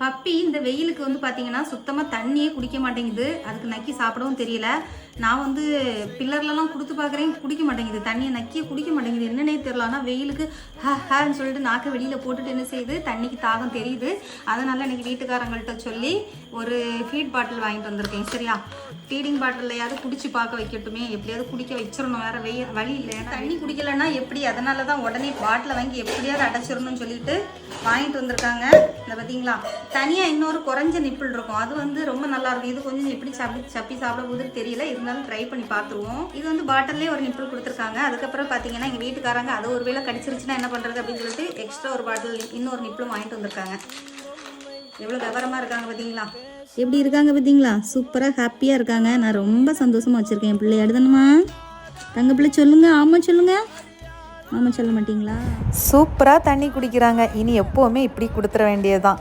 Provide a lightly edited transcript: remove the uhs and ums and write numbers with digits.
Puppy இந்த வெயிலுக்கு வந்து பார்த்தீங்கன்னா சுத்தமாக தண்ணியே குடிக்க மாட்டேங்குது. அதுக்கு நக்கி சாப்பிடவும் தெரியல. நான் வந்து பில்லர்லலாம் கொடுத்து பார்க்குறேன், குடிக்க மாட்டேங்குது. தண்ணியை நக்கியே குடிக்க மாட்டேங்குது. என்னன்னே தெரியல. ஆனால் வெயிலுக்கு ஹேன்னு சொல்லிட்டு நாக்கை வெளியில் போட்டுட்டு என்ன செய்யுது, தண்ணிக்கு தாகம் தெரியுது. அதனால் இன்றைக்கி வீட்டுக்காரங்கள்ட்ட சொல்லி ஒரு ஃபீட் பாட்டில் வாங்கிட்டு வந்திருக்கேன். சரியா, ஃபீடிங் பாட்டிலையாவது குடிச்சு பார்க்க வைக்கட்டுமே, எப்படியாவது குடிக்க வச்சிடணும். வேறு வழி இல்லை. தண்ணி குடிக்கலைன்னா எப்படி? அதனால தான் உடனே பாட்டில் வாங்கி எப்படியாவது அடைச்சிடணும்னு சொல்லிட்டு வாங்கிட்டு வந்திருக்காங்க. இந்த பார்த்தீங்களா, தனியாக இன்னொரு குறைஞ்ச நிப்பிள் இருக்கும், அது வந்து ரொம்ப நல்லாயிருக்கும். இது கொஞ்சம் எப்படி சப்பி சாப்பிட போதுன்னு தெரியல, இருந்தாலும் ட்ரை பண்ணி பார்த்துருவோம். இது வந்து பாட்டிலே ஒரு நிப்பிள் கொடுத்துருக்காங்க. அதுக்கப்புறம் பார்த்தீங்கன்னா எங்கள் வீட்டுக்காரங்க அதை ஒரு வேளை கடிச்சிருச்சுன்னா என்ன பண்ணுறது அப்படின்னு சொல்லிட்டு எக்ஸ்ட்ரா ஒரு பாட்டில் இன்னொரு நிப்பிளும் வாங்கிட்டு வந்திருக்காங்க. எவ்வளோ விவரமாக இருக்காங்க பார்த்தீங்களா, எப்படி இருக்காங்க பார்த்தீங்களா, சூப்பராக ஹாப்பியாக இருக்காங்க. நான் ரொம்ப சந்தோஷமாக வச்சுருக்கேன். என் பிள்ளை எடுதணுமா தங்க பிள்ளை சொல்லுங்கள், ஆமாம் சொல்லுங்கள். ஆமாம் சொல்ல மாட்டிங்களா? சூப்பராக தண்ணி குடிக்கிறாங்க. இனி எப்போவுமே இப்படி கொடுத்துட வேண்டியதுதான்.